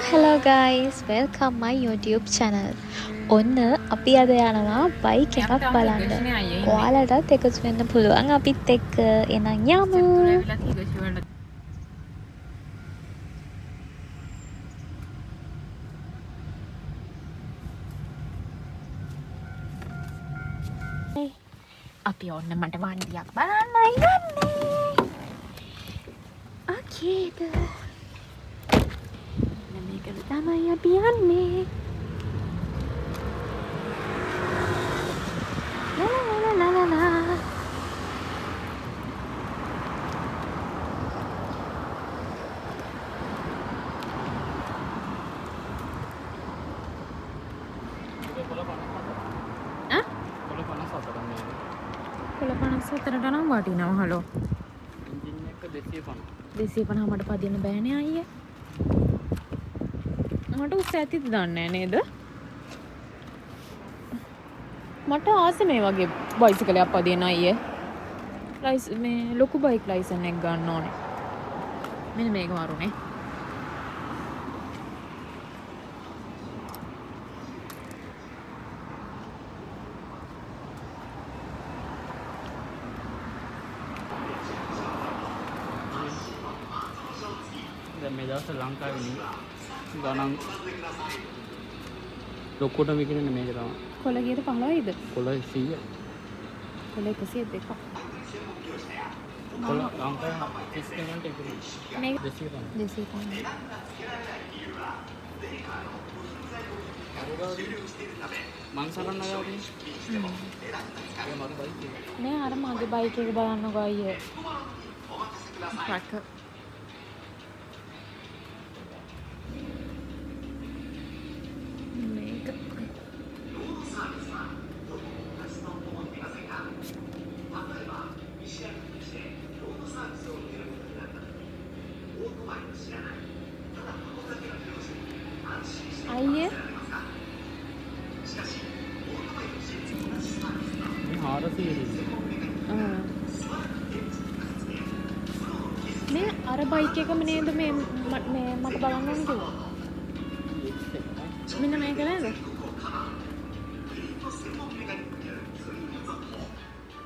Hello guys, welcome my YouTube channel. ඔන්න අපි අද යනවා බයික් එකක් බලන්න. ඔයාලටත් එකතු වෙන්න පුළුවන් අපිත් එක්ක. එහෙනම් යමු. අපි ඔන්න මට වන්දියක් බලන්නයි යන්නේ. ඕකේද? මේකට තමයි අපි යන්නේ. කොළ 54ට නම් වටිනවා හලෝ. එන්ජින් එක 250. 250 මට පදින්න බෑනේ අයියේ. මට උස් ඇතිද දන්නේ නේද? මට ආස මේ වගේ බයිසිකලයක් පදින්න අයියේ. මේ ලොකු බයික් ලයිසන් එක ගන්න ඕනේ. මෙන්න මේක වරුනේ. දැන් මේ දවස්වල ලංකාවේ ගණන් ලොකුට විකිරෙන්නේ මේක තමයි. කොළ ගියට 15යිද? කොළ 100. කොළ 102ක්. කොළ ලංකාවේ 30 ගණන්ට විකිරෙන්නේ. මේක 250. 250. මං සරන් නගාවනේ. ඒ මගේ බයික් එක. මේ අර මගේ බයික් එක බලන්නකෝ අයියේ. ට්‍රැකර්. මේක අයියේ මේ 400 මේ අර බයික් එකම නේද මේ මට බලන්න ඕන කිව්වා. මෙන්න මේක නේද?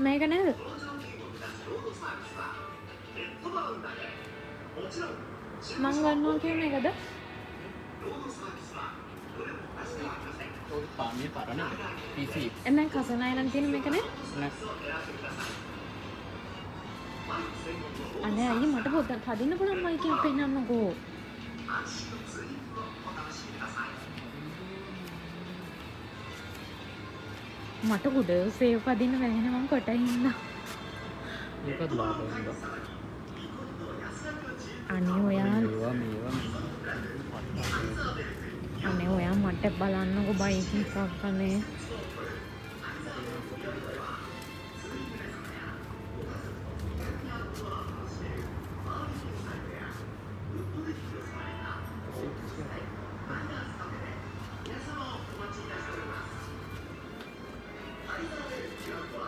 මේක නේද? මං ගන්නවා කියන්නේ මේකද? ඔය පාමිය පරණ PC. එන්න කසනායලන් තියෙන මේක නේ? අනේ අයියේ මට පොඩ්ඩක් හදින්න පුළුවන් බයික් එකක් පෙන්නන්නකෝ. මට උඩ සේව් පදින්න වැහෙන මං කොටින්ද. ඒකත් ලාභයි. අනේ ඔයා මේවා අනේ ඔයා මට බලන්නකෝ බයික් එකක් අනේ.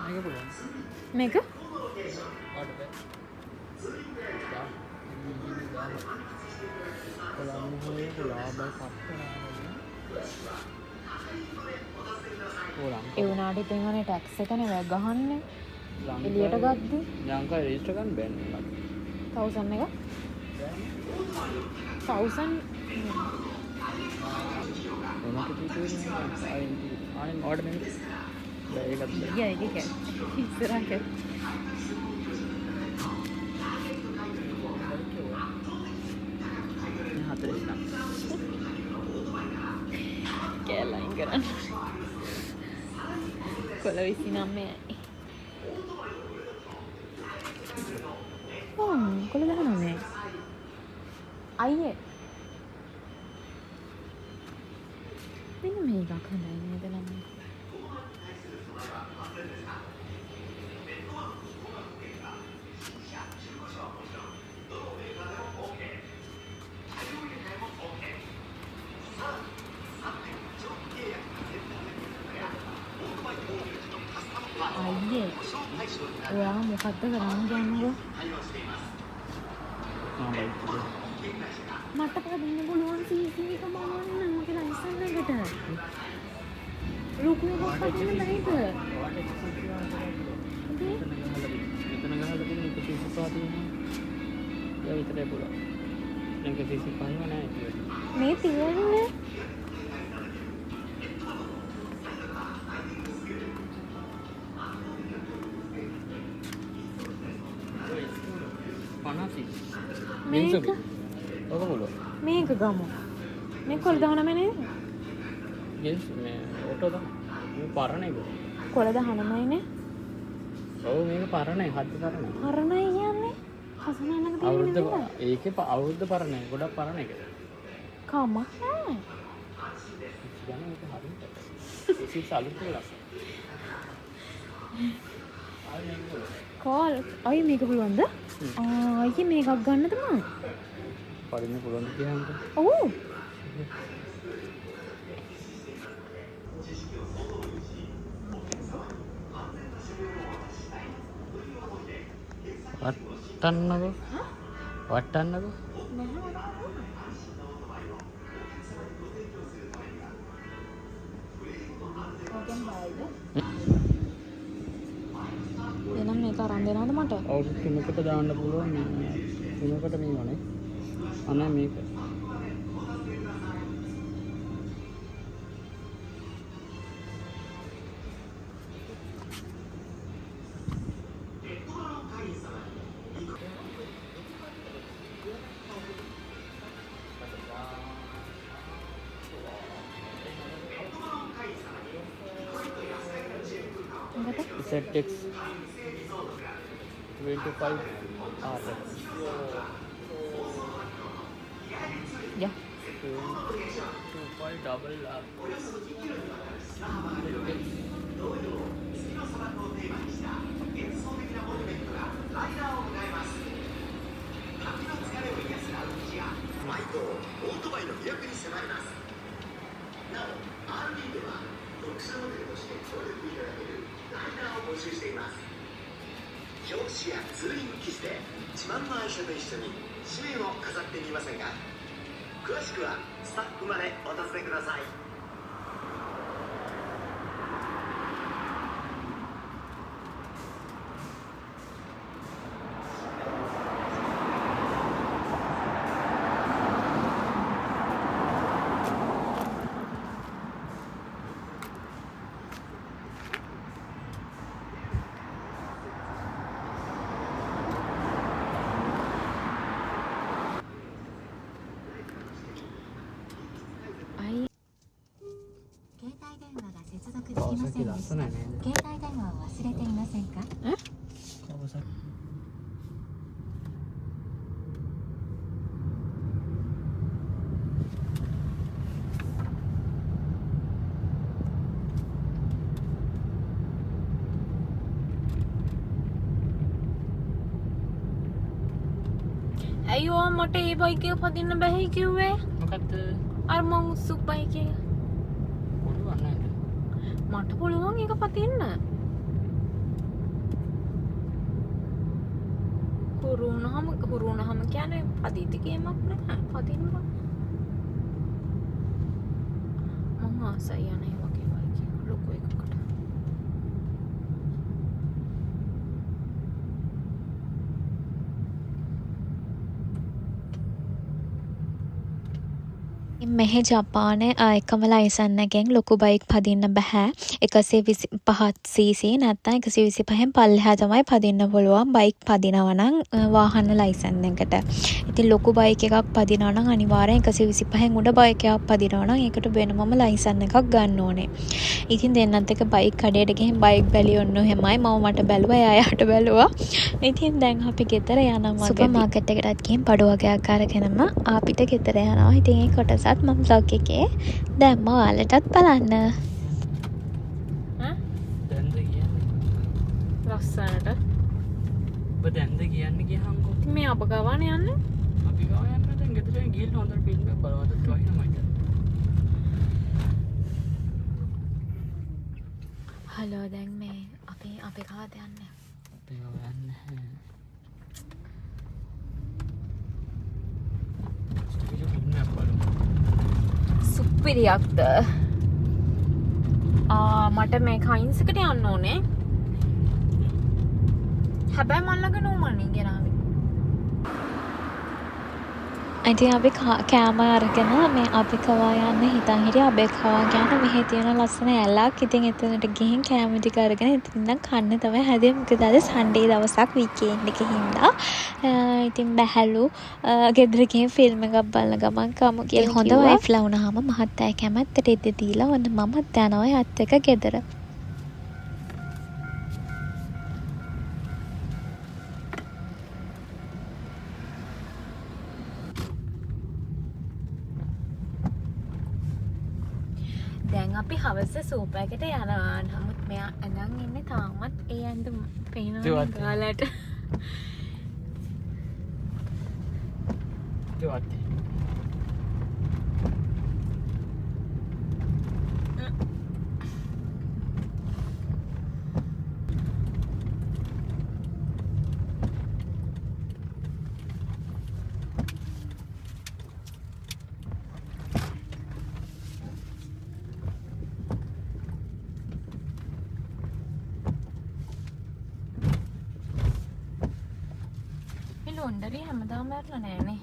මේක පුළුවන්. මේක ඒ වුණාට ඉතින් අනේ ටැක්ස් එකනේ වැක් ගහන්නේ. එළියට ගද්දි ලංකාවේ රෙජිස්ටර් ගන්න බෑනේ. 1000 එක 1000 ආයෙත් ඕඩර් නෙමෙයි. ඒකත් ඒක ඉස්සරහට කෑලයින් කරන්න කොළ 29යි. කොළ 19යි. අයියේ මෙන්න මේකක් හොඳයි නේද ළමයි? අයියේ ඔයා මොකද්ද කරන්න යන්නකෝ? ආ බයික් එක. මට පදින්න පුළුවන් සීසී එක බැයිද? ලොකු එකක් පදින්න බැයිද? මෙතන ගහලා තියෙන 135 තියෙනවා. ඒ විතරයි පුළුවන්. මේක 135ව නෑ ඒක. මේ තියෙන්නේ 50. මේක ඔක පුළුවන්. මේක ගමු. මේ කොළ 19 නේද? ගෙන්ස් මේ ඔටෝ තමයි. මේ පරණ එක. කොළ 19 නේ. ඔව් මේක පරණයි. හද්ද පරණයි. හරණයි කියන්නේ හසනන්නක අවුරුද්ද තියෙන්නේ ඒකේ අවුරුද්ද පරණයි. ගොඩක් පරණ එක. කමක් නෑ. ගන්න මේක හරියට. ඒක සල්ලි ලස්සන. කෝල් අය මේක පුළුවන්ද? අයියේ මේකක් ගන්නද මං? පරින්න පුළුවන් කියහන්ද? ඔව්. වට්ටන්නකෝ. වට්ටන්නකෝ. එනම් මේක අරන් දෙනවද මට? ඔව් තුනකට දාන්න පුළුවන්. තුනකට මේ වනේ. අනේ මේක. ZX 25 RX. Yeah. 25 double R. අයියෝ මට ඒ බයික් එක පදින්න බැහැ කිව්වේ. මොකද්ද? අර මං සුප් බයික් එක. පුළුවන් නේද? මට පුළුවන් ඒක පදින්න. හුරුනහම කියන්නේ පදිති ගේමක් නෑ. පදින්න. මම ආසයි යන්නේ වගේ බයික් එක ලොකු එකකට. මෙහෙ ජපානයේ එකම ලයිසන් එකෙන් ලොකු බයික් පදින්න බෑ. 125 cc නැත්නම් 125න් පල්ලෙහා තමයි පදින්න පුළුවන් බයික් පදිනවා නම් වාහන ලයිසන් එකට. ඉතින් ලොකු බයික් එකක් පදිනවා නම් අනිවාර්යෙන් 125න් උඩ බයික් එකක් පදිනවා නම් ඒකට වෙනමම ලයිසන් එකක් ගන්න ඕනේ. ඉතින් දෙන්නත් එක බයික් කඩේට ගිහින් බයික් බැලියොන්න හැමයි මම මට බැලුවා එයාට බැලුවා. ඉතින් දැන් අපි ගෙදර යනවා. සුපර් මාකට් එකටත් ගිහින් බඩු වගේක් අරගෙනම අපිට ගෙදර යනවා. ඉතින් ඒ කොටසත් මම vlog එකේ දැම්ම ඔයාලටත් බලන්න. දැන්ද කියන්නේ ලස්සනට. ඔබ දැන්ද කියන්නේ ගියහන්කෝ. මේ අප ගාවන යන්නේ? අපි ගාව යන්න දැන් ගෙදර ගිහින් හොඳට ෆිල්ම් එකක් බලවද වහිනමයි. හලෝ දැන් මේ අපි කාද යන්නේ? අපි ගාව යන්නේ. ෆිල්ම් එකක් බලමු. සුප් සුපිරියක්ද? මට මේ කයින්ස් එකට යන්න ඕනේ. හැබැයි මන් ළඟ නෝ මනි ගෙනාවේ. ඉතින් අපි කෑම අරගෙන මේ අබිකවා යන්න හිතන් හිටියේ. අබිකවා යන මෙහි තියෙන ලස්සන ඇලක්. ඉතින් එතනට ගිහින් කෑම ටික අරගෙන ඉතින් නම් කන්න තමයි හැදුවේ. මොකද අද සන්ඩේ දවසක් වීකෙන්ඩ් එකේ හින්දා. ඉතින් බැහැලු ගෙදර ගිහින් ෆිල්ම් එකක් බලන ගමන් කමු කියලා හොඳ වයිෆ්ලා වුණාම මහත්තයා කැමැත්තට ඉඩ දීලා ඔන්න මමත් යනවා යත් එක ගෙදර. දැන් අපි හවස සූපර් එකට යනවා. නමුත් මෙයා අනන් ඉන්නේ තාමත් ඒ ඇඳුම පේනවා ගාලට. ජොත්. ලොන්ඩරි හැමදාම වැරලා නෑනේ.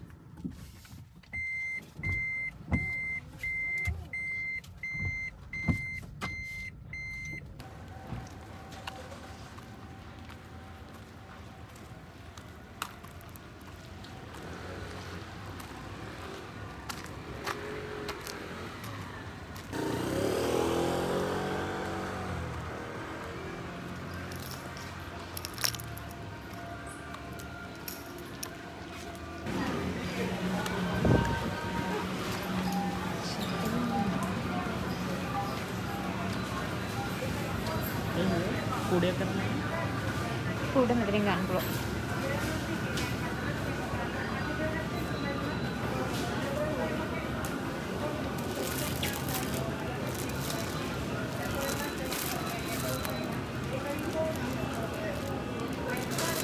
කූඩයක් කරන්න. කූඩ මෙතනින් ගන්න පුළුවන්.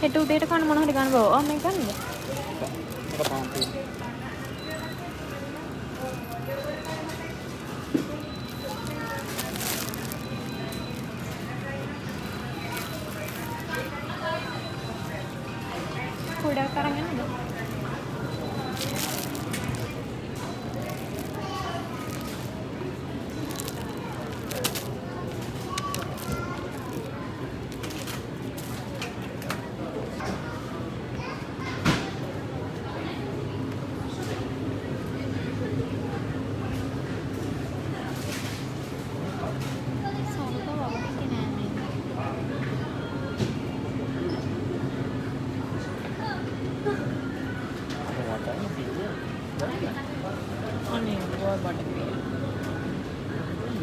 හෙට උදේට කන්න මොන හරි ගන්න බව. මේක ගන්නද? මොකක් පාන් තියෙන්නේ? කූඩක් අරන් යන්නද?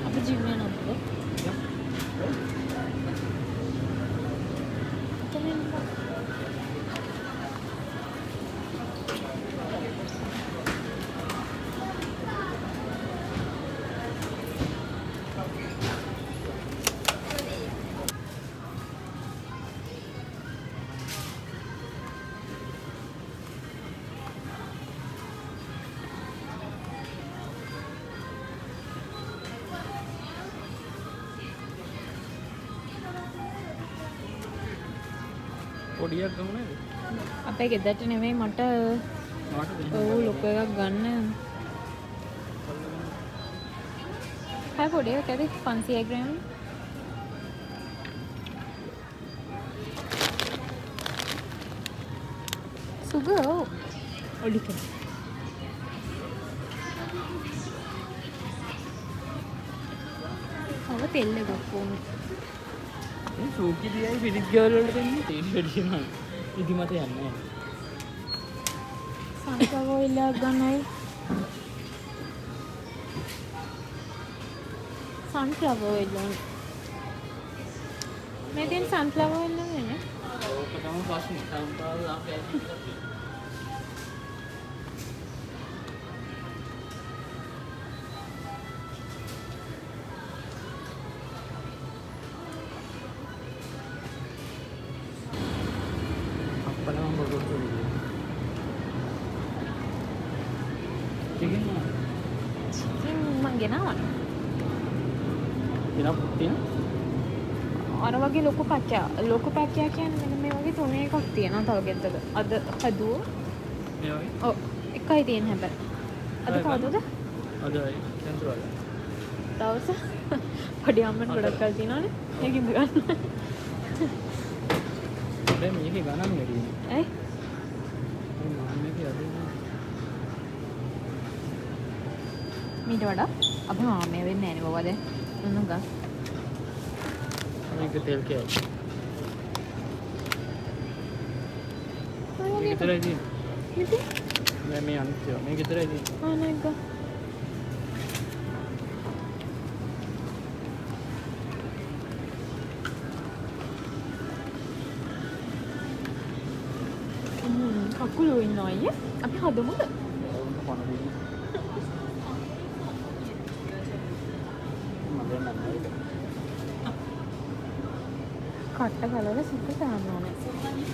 අපි ජිම් යනවද? පොඩියක් ගමු නේද? අපේ ගෙදරට නෙමෙයි මට ඔව් ලොකු එකක් ගන්න. හරි පොඩි එකක් ඇති 500 ග්‍රෑම්. සුගර් ඔලික. ඔබ තෙල් එකක් ඕනේ. මේ සූකි දියයි පිරිත් ගාවල වලට දෙන්නේ තේරි වැඩි නෑ. ඉදි මත යන්නේ නෑ. සන්ෆ්ලවර් ඔයිල් එකක් ගන්නයි. සන්ෆ්ලවර් ඔයිල් ඕනේ. මේ දෙන සන්ෆ්ලවර් ඔයිල් නෙමෙයි. ඕක තමයි ප්‍රශ්නේ. සම්පාද අපේ අපලම බොගොත් චිකන් මම මං ගෙනාවනේ. දිනක් තියෙන අර වගේ ලොකු පැකියා කියන්නේ මෙන්න මේ වගේ 3 එකක් තියෙනවා තව ගෙදර. අද හදුව. මේ වගේ ඔව් එකයි තියෙන හැබැයි. අද කවදද? අද සෙන්සුරාද දවස පොඩි අම්මට ගොඩක් කල් තියෙනවනේ. ඒකින්ද ගන්න. දැන් මේකේ ගණන් වැඩි ඇයි? මේකේ අද මීට වඩා අපි මාමේ වෙන්නේ නැහැ නේ බබා දැන්. උන්නු ගන්න. මේක තෙල් කෑලි මේක විතරයි තියෙන්නේ ඉතින් දැන් මේ අනිත් ඒවා මේක විතරයි තියෙන්නේ ආනක කකුලෝ ඉන්නවා අයියේ අපි හදමුද කට්ට ගලවලා සිද්ධ කරන්න ඕනේ.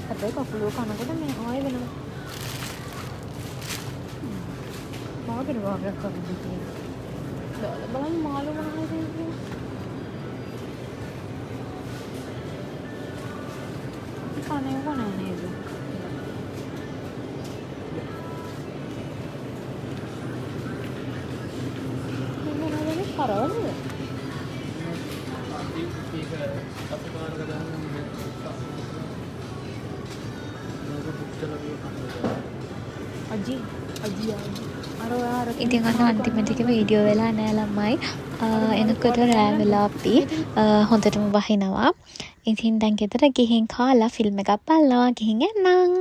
හැබැයි කකුලෝ කනකොට මේ ආයෙ වෙනවා. මාගෙන වාගයක් කරන්න තියෙනවා. දාලා බලන්න මාළු මොනවද කියන්නේ. කන්නේ කොහොනේ නේද? මොනවද කරන්නේ? ඒක අපකාරක දාන්න ඉතින් අන්න අන්තිමටික වීඩියෝ වෙලා නෑ ළමයි. එනකොට රෑ වෙලා අපි හොඳටම වහිනවා. ඉතින් දැන් ගෙදර ගිහින් කාලා ෆිල්ම් එකක් බලනවා. ගිහින් එන්නම්.